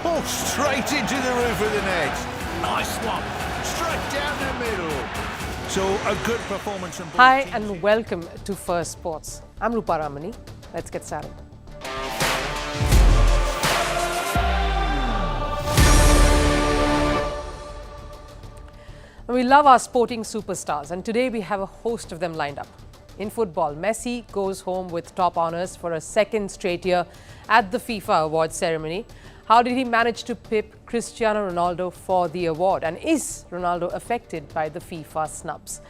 Oh, straight into the roof of the net. Nice one. Straight down the middle. So a good performance from both Hi teams. and welcome to Firstpost. I'm Rupha Ramani. Let's get started. We love our sporting superstars, and today we have a host of them lined up. In football, Messi goes home with top honours for a second straight year at the FIFA awards ceremony. How did he manage to pip Cristiano Ronaldo for the award? And is Ronaldo affected by the FIFA snubs?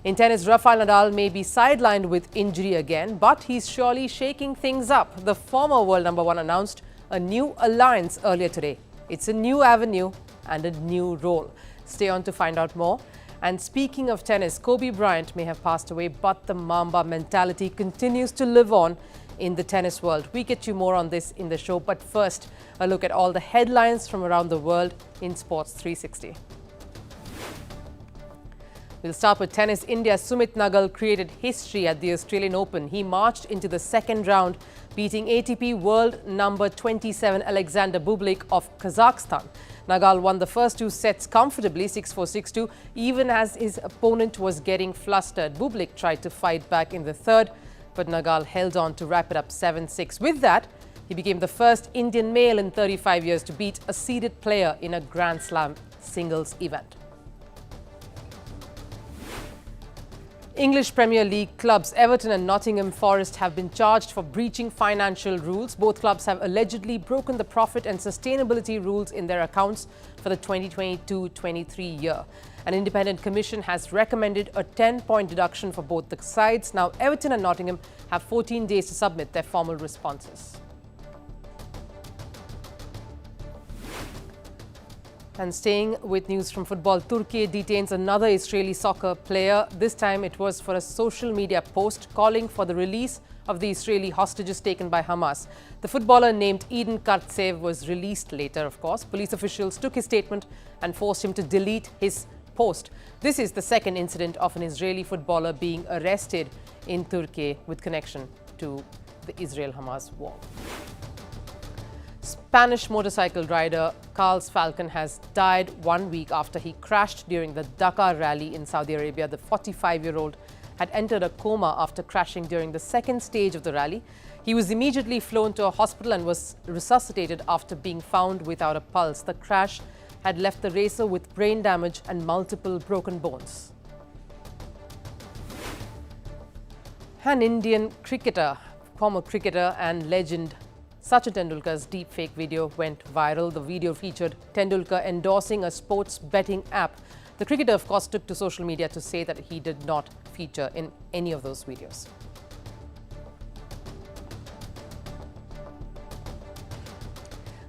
In tennis, Rafael Nadal may be sidelined with injury again, but he's surely shaking things up. The former world number one announced a new alliance earlier today. It's a new avenue and a new role. Stay on to find out more. And speaking of tennis, Kobe Bryant may have passed away, but the Mamba mentality continues to live on in the tennis world. We get you more on this in the show, but first, a look at all the headlines from around the world in Sports 360. We'll start with tennis. India's Sumit Nagal created history at the Australian Open. He marched into the second round, beating ATP world number 27 Alexander Bublik of Kazakhstan. Nagal won the first two sets comfortably, 6-4, 6-2, even as his opponent was getting flustered. Bublik tried to fight back in the third, but Nagal held on to wrap it up 7-6. With that, he became the first Indian male in 35 years to beat a seeded player in a Grand Slam singles event. English Premier League clubs Everton and Nottingham Forest have been charged for breaching financial rules. Both clubs have allegedly broken the profit and sustainability rules in their accounts for the 2022-23 year. An independent commission has recommended a 10-point deduction for both the sides. Now, Everton and Nottingham have 14 days to submit their formal responses. And staying with news from football, Turkey detains another Israeli soccer player. This time it was for a social media post calling for the release of the Israeli hostages taken by Hamas. The footballer named Eden Kartsev was released later, of course. Police officials took his statement and forced him to delete his post. This is the second incident of an Israeli footballer being arrested in Turkey with connection to the Israel-Hamas war. Spanish motorcycle rider Carlos Falcon has died 1 week after he crashed during the Dakar rally in Saudi Arabia. The 45-year-old had entered a coma after crashing during the second stage of the rally. He was immediately flown to a hospital and was resuscitated after being found without a pulse. The crash had left the racer with brain damage and multiple broken bones. An Indian cricketer, former cricketer and legend Sachin Tendulkar's deepfake video went viral. The video featured Tendulkar endorsing a sports betting app. The cricketer, of course, took to social media to say that he did not feature in any of those videos.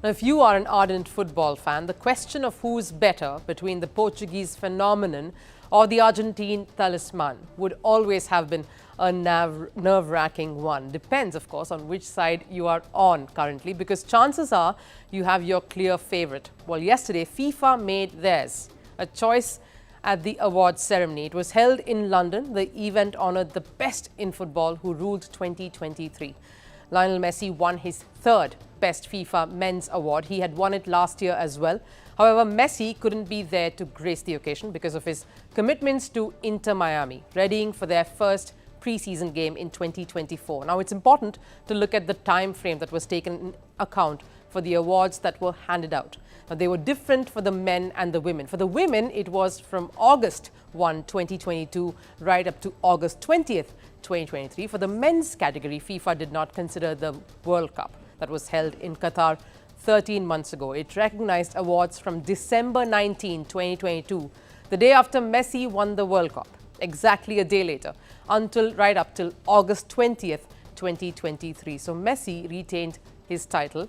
Now, if you are an ardent football fan, the question of who's better between the Portuguese phenomenon or the Argentine talisman would always have been a nerve-wracking one. Depends, of course, on which side you are on currently, because chances are you have your clear favorite. Well, yesterday, FIFA made theirs, a choice at the awards ceremony. It was held in London. The event honored the best in football who ruled 2023. Lionel Messi won his third Best FIFA Men's Award. He had won it last year as well. However, Messi couldn't be there to grace the occasion because of his commitments to Inter Miami, readying for their first pre-season game in 2024. Now, it's important to look at the time frame that was taken in account for the awards that were handed out. Now, they were different for the men and the women. For the women, it was from August 1, 2022, right up to August 20th, 2023. For the men's category, FIFA did not consider the World Cup that was held in Qatar 13 months ago. It recognized awards from December 19, 2022, the day after Messi won the World Cup, exactly a day later, right up till August 20th, 2023. So Messi retained his title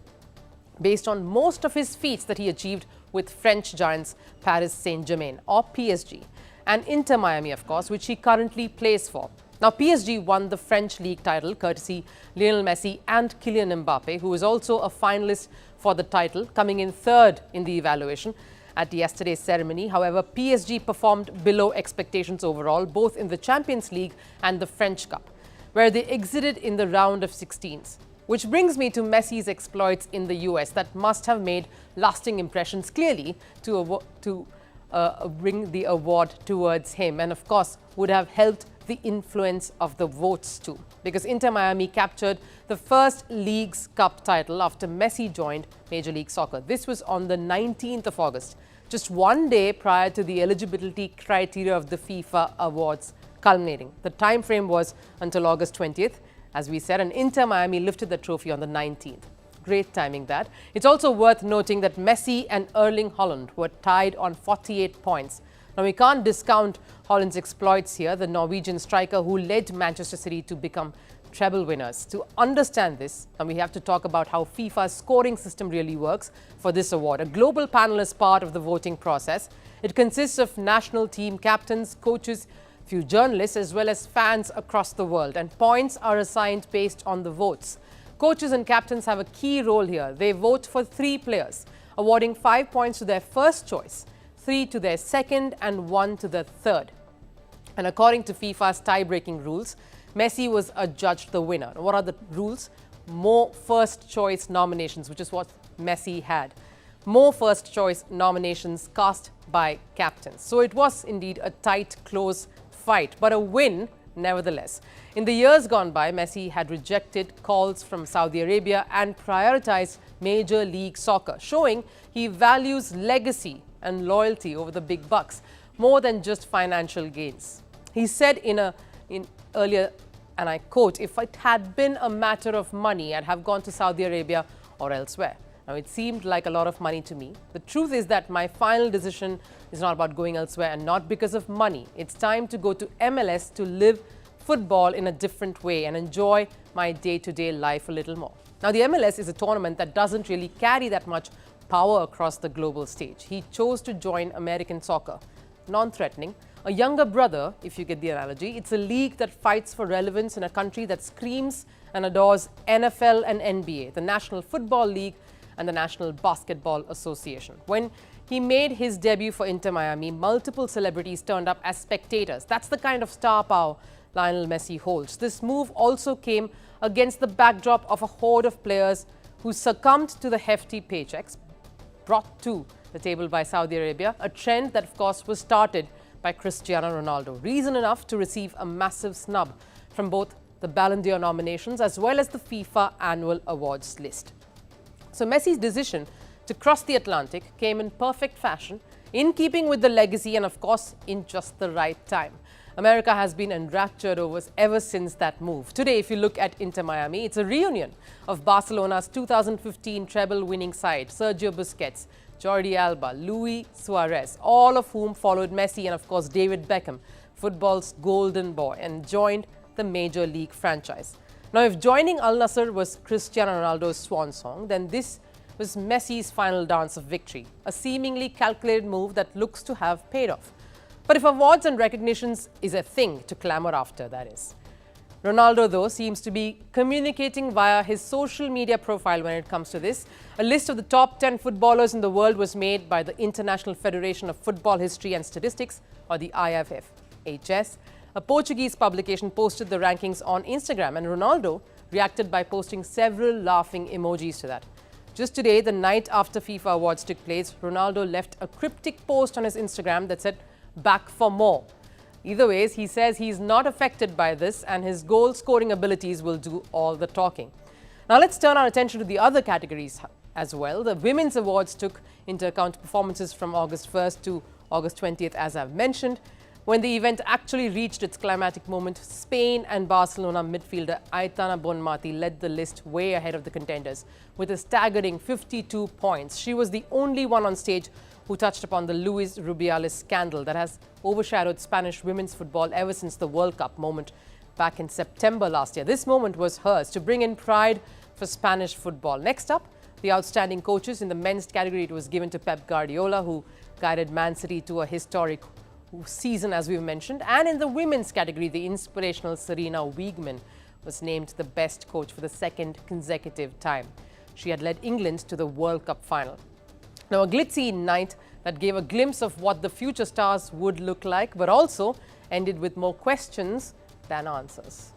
based on most of his feats that he achieved with French giants Paris Saint-Germain, or PSG, and Inter Miami, of course, which he currently plays for. Now, PSG won the French league title courtesy Lionel Messi and Kylian Mbappe, who is also a finalist for the title, coming in third in the evaluation at yesterday's ceremony. However, PSG performed below expectations overall, both in the Champions League and the French Cup, where they exited in the round of 16s. Which brings me to Messi's exploits in the US that must have made lasting impressions clearly to bring the award towards him, and of course would have helped the influence of the votes too, because Inter Miami captured the first Leagues Cup title after Messi joined Major League Soccer. This was on the 19th of August, just one day prior to the eligibility criteria of the FIFA awards culminating. The time frame was until August 20th, as we said, and Inter Miami lifted the trophy on the 19th. Great timing that. It's also worth noting that Messi and Erling Haaland were tied on 48 points. Now, we can't discount Haaland's exploits here, the Norwegian striker who led Manchester City to become treble winners. To understand this, and we have to talk about how FIFA's scoring system really works for this award. A global panel is part of the voting process. It consists of national team captains, coaches, few journalists, as well as fans across the world, and points are assigned based on the votes. Coaches and captains have a key role here. They vote for 3 players, awarding 5 points to their first choice, 3 to their second, and 1 to the third. And according to FIFA's tie-breaking rules, Messi was adjudged the winner. What are the rules? More first choice nominations, which is what Messi had. More first choice nominations cast by captains. So it was indeed a tight, close fight, but a win nevertheless. In the years gone by, Messi had rejected calls from Saudi Arabia and prioritized Major League Soccer, showing he values legacy and loyalty over the big bucks more than just financial gains. He said in earlier, and I quote, "If it had been a matter of money, I'd have gone to Saudi Arabia or elsewhere." Now, it seemed like a lot of money to me. The truth is that my final decision is not about going elsewhere, and not because of money. It's time to go to MLS to live football in a different way and enjoy my day-to-day life a little more. Now, the MLS is a tournament that doesn't really carry that much power across the global stage. He chose to join American soccer, non-threatening, a younger brother, if you get the analogy. It's a league that fights for relevance in a country that screams and adores NFL and NBA, the National Football League and the National Basketball Association. When he made his debut for Inter Miami, multiple celebrities turned up as spectators. That's the kind of star power Lionel Messi holds. This move also came against the backdrop of a horde of players who succumbed to the hefty paychecks brought to the table by Saudi Arabia, a trend that, of course, was started by Cristiano Ronaldo. Reason enough to receive a massive snub from both the Ballon d'Or nominations as well as the FIFA annual awards list. So Messi's decision to cross the Atlantic came in perfect fashion, in keeping with the legacy, and of course in just the right time. America has been enraptured ever since that move. Today, if you look at Inter Miami, it's a reunion of Barcelona's 2015 treble-winning side, Sergio Busquets, Jordi Alba, Luis Suarez, all of whom followed Messi and of course David Beckham, football's golden boy, and joined the Major League franchise. Now, if joining Al Nassr was Cristiano Ronaldo's swan song, then this was Messi's final dance of victory, a seemingly calculated move that looks to have paid off. But if awards and recognitions is a thing to clamor after, that is. Ronaldo, though, seems to be communicating via his social media profile when it comes to this. A list of the top 10 footballers in the world was made by the International Federation of Football History and Statistics, or the IFFHS. A Portuguese publication posted the rankings on Instagram, and Ronaldo reacted by posting several laughing emojis to that. Just today, the night after FIFA awards took place, Ronaldo left a cryptic post on his Instagram that said, "Back for more." Either ways, he says he's not affected by this and his goal-scoring abilities will do all the talking. Now let's turn our attention to the other categories as well. The women's awards took into account performances from August 1st to August 20th, as I've mentioned. When the event actually reached its climatic moment, Spain and Barcelona midfielder Aitana Bonmati led the list way ahead of the contenders with a staggering 52 points. She was the only one on stage who touched upon the Luis Rubiales scandal that has overshadowed Spanish women's football ever since the World Cup moment back in September last year. This moment was hers to bring in pride for Spanish football. Next up, the outstanding coaches. In the men's category, it was given to Pep Guardiola, who guided Man City to a historic season, as we've mentioned. And in the women's category, the inspirational Serena Wiegman was named the best coach for the second consecutive time. She had led England to the World Cup final. Now, a glitzy night that gave a glimpse of what the future stars would look like, but also ended with more questions than answers.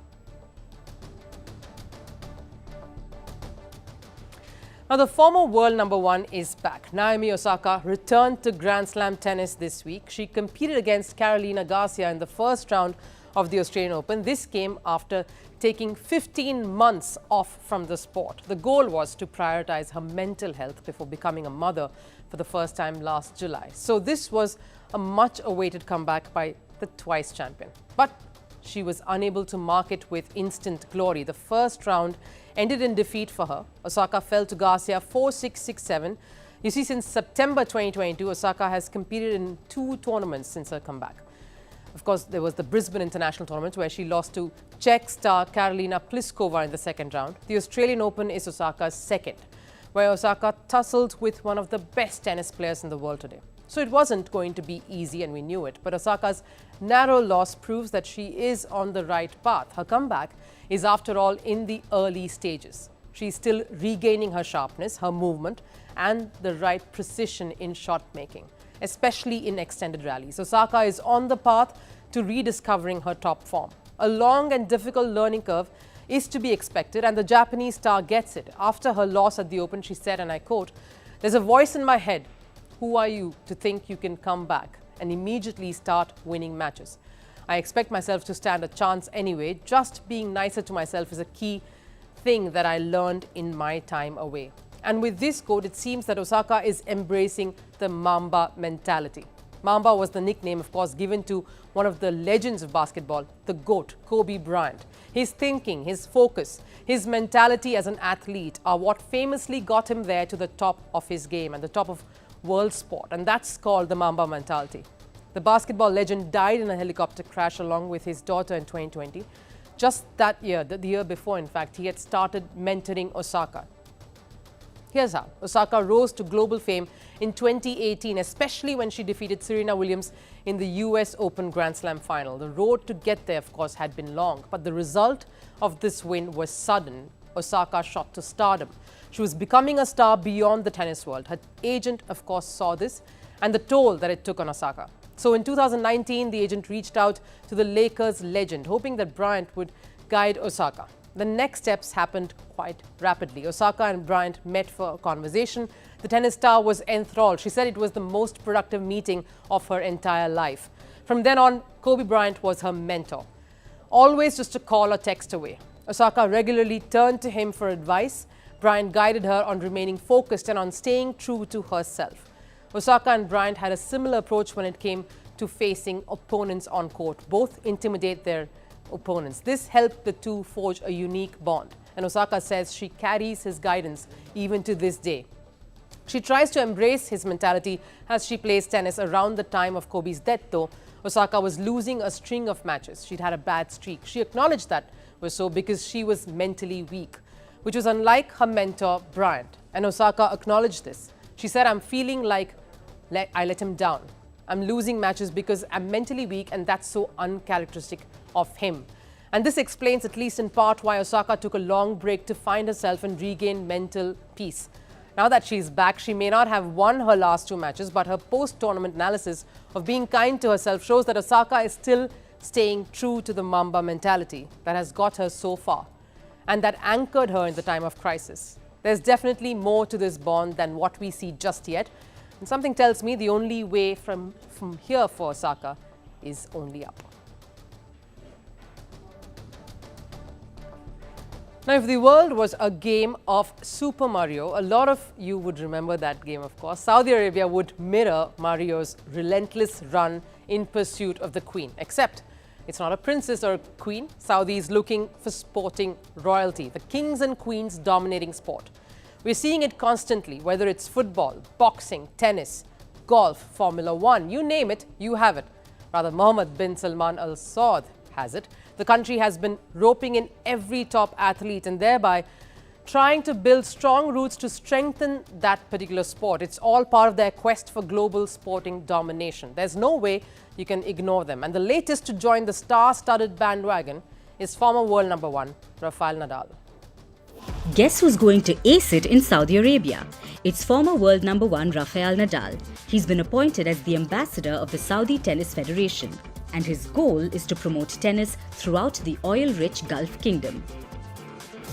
Now, the former world number one is back. Naomi Osaka returned to Grand Slam tennis this week. She competed against Carolina Garcia in the first round of the Australian Open. This came after taking 15 months off from the sport. The goal was to prioritize her mental health before becoming a mother for the first time last July. So this was a much-awaited comeback by the twice champion. But she was unable to mark it with instant glory. The first round ended in defeat for her. Osaka fell to Garcia 4-6, 6-7. You see, since September 2022, Osaka has competed in 2 tournaments since her comeback. Of course, there was the Brisbane International Tournament where she lost to Czech star Karolina Pliskova in the second round. The Australian Open is Osaka's second, where Osaka tussled with one of the best tennis players in the world today. So it wasn't going to be easy, and we knew it. But Osaka's narrow loss proves that she is on the right path. Her comeback is, after all, in the early stages. She's still regaining her sharpness, her movement, and the right precision in shot making, especially in extended rallies. Osaka is on the path to rediscovering her top form. A long and difficult learning curve is to be expected, and the Japanese star gets it. After her loss at the Open, she said, and I quote, "There's a voice in my head. Who are you to think you can come back and immediately start winning matches? I expect myself to stand a chance anyway. Just being nicer to myself is a key thing that I learned in my time away." And with this quote, it seems that Osaka is embracing the Mamba mentality. Mamba was the nickname, of course, given to one of the legends of basketball, the GOAT, Kobe Bryant. His thinking, his focus, his mentality as an athlete are what famously got him there to the top of his game and the top of world sport, and that's called the Mamba mentality. The basketball legend died in a helicopter crash along with his daughter in 2020. Just that year, the year before, in fact, he had started mentoring Osaka. Here's how Osaka rose to global fame in 2018, especially when she defeated Serena Williams in the US Open Grand Slam final. The road to get there, of course, had been long, but the result of this win was sudden. Osaka shot to stardom. She was becoming a star beyond the tennis world. Her agent, of course, saw this and the toll that it took on Osaka. So in 2019, the agent reached out to the Lakers legend, hoping that Bryant would guide Osaka. The next steps happened quite rapidly. Osaka and Bryant met for a conversation. The tennis star was enthralled. She said it was the most productive meeting of her entire life. From then on, Kobe Bryant was her mentor, always just a call or text away. Osaka regularly turned to him for advice. Bryant guided her on remaining focused and on staying true to herself. Osaka and Bryant had a similar approach when it came to facing opponents on court. Both intimidate their opponents. This helped the two forge a unique bond. And Osaka says she carries his guidance even to this day. She tries to embrace his mentality as she plays tennis. Around the time of Kobe's death, though, Osaka was losing a string of matches. She'd had a bad streak. She acknowledged that was so because she was mentally weak, which was unlike her mentor, Bryant. And Osaka acknowledged this. She said, "I'm feeling like I let him down. I'm losing matches because I'm mentally weak, and that's so uncharacteristic of him." And this explains, at least in part, why Osaka took a long break to find herself and regain mental peace. Now that she's back, she may not have won her last 2 matches, but her post-tournament analysis of being kind to herself shows that Osaka is still staying true to the Mamba mentality that has got her so far and that anchored her in the time of crisis. There's definitely more to this bond than what we see just yet. And something tells me the only way from here for Osaka is only up. Now, if the world was a game of Super Mario, a lot of you would remember that game, of course. Saudi Arabia would mirror Mario's relentless run in pursuit of the queen, except it's not a princess or a queen. Saudi is looking for sporting royalty, the kings and queens dominating sport. We're seeing it constantly, whether it's football, boxing, tennis, golf, Formula One, you name it, you have it. Rather, Mohammed bin Salman Al Saud has it. The country has been roping in every top athlete and thereby trying to build strong roots to strengthen that particular sport. It's all part of their quest for global sporting domination. There's no way you can ignore them. And the latest to join the star-studded bandwagon is former world number 1, Rafael Nadal. Guess who's going to ace it in Saudi Arabia? It's former world number 1 Rafael Nadal. He's been appointed as the ambassador of the Saudi Tennis Federation, and his goal is to promote tennis throughout the oil-rich Gulf Kingdom.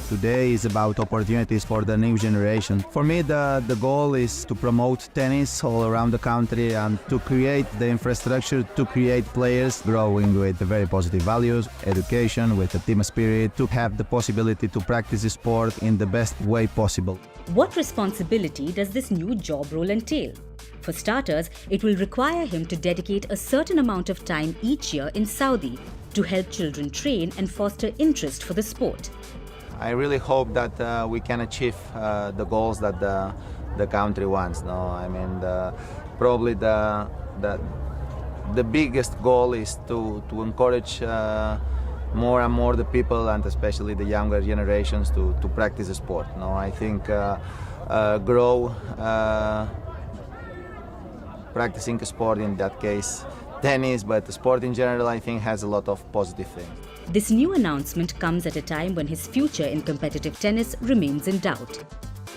Today is about opportunities for the new generation. For me, the goal is to promote tennis all around the country and to create the infrastructure to create players growing with very positive values, education, with a team spirit, to have the possibility to practice the sport in the best way possible. What responsibility does this new job role entail? For starters, it will require him to dedicate a certain amount of time each year in Saudi to help children train and foster interest for the sport. I really hope that we can achieve the goals that the country wants. No, I mean, probably the biggest goal is to encourage more and more the people, and especially the younger generations, to practice the sport. No, I think grow practicing a sport, in that case tennis, but the sport in general, I think, has a lot of positive things. This new announcement comes at a time when his future in competitive tennis remains in doubt.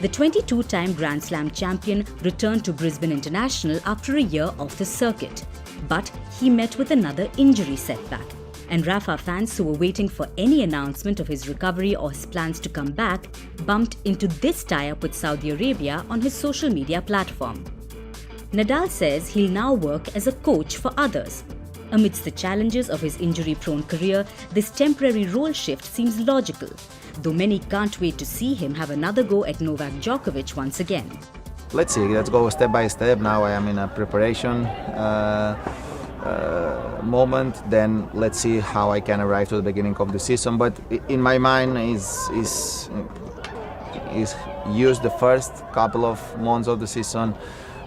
The 22-time Grand Slam champion returned to Brisbane International after a year off the circuit, but he met with another injury setback. And Rafa fans who were waiting for any announcement of his recovery or his plans to come back bumped into this tie-up with Saudi Arabia on his social media platform. Nadal says he'll now work as a coach for others. Amidst the challenges of his injury-prone career, this temporary role shift seems logical, though many can't wait to see him have another go at Novak Djokovic once again. Let's see, let's go step by step. Now I am in a preparation moment, then let's see how I can arrive to the beginning of the season. But in my mind is use the first couple of months of the season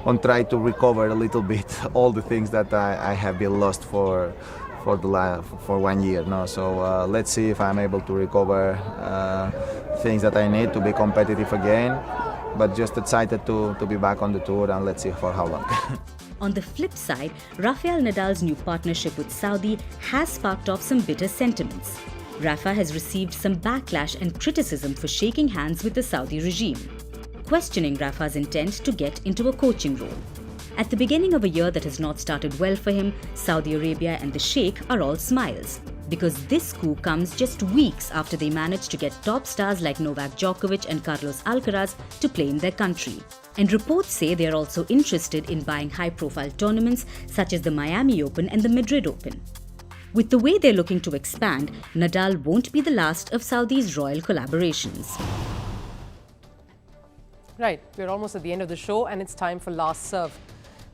and try to recover a little bit all the things that I have been lost for 1 year. No, so let's see if I'm able to recover things that I need to be competitive again. But just excited to be back on the tour, and let's see for how long. On the flip side, Rafael Nadal's new partnership with Saudi has sparked off some bitter sentiments. Rafa has received some backlash and criticism for shaking hands with the Saudi regime, questioning Rafa's intent to get into a coaching role. At the beginning of a year that has not started well for him, Saudi Arabia and the Sheikh are all smiles, because this coup comes just weeks after they managed to get top stars like Novak Djokovic and Carlos Alcaraz to play in their country. And reports say they are also interested in buying high-profile tournaments such as the Miami Open and the Madrid Open. With the way they're looking to expand, Nadal won't be the last of Saudi's royal collaborations. Right, we're almost at the end of the show and it's time for Last Serve.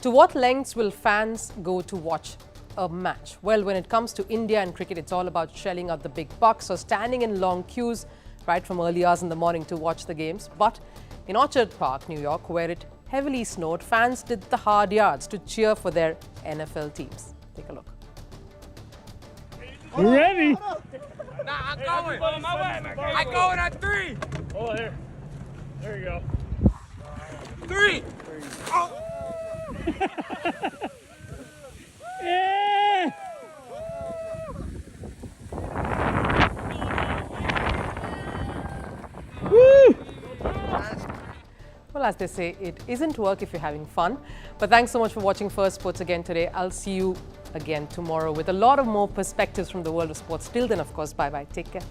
To what lengths will fans go to watch a match? Well, when it comes to India and cricket, it's all about shelling out the big bucks or standing in long queues right from early hours in the morning to watch the games. But in Orchard Park, New York, where it heavily snowed, fans did the hard yards to cheer for their NFL teams. Take a look. You ready? Nah, I'm going. I'm going on 3. Oh, here. There you go. 3. Oh. Yeah! Woo! Well, as they say, it isn't work if you're having fun. But thanks so much for watching Firstpost again today. I'll see you again tomorrow with a lot of more perspectives from the world of sports. Till then, of course, bye-bye. Take care.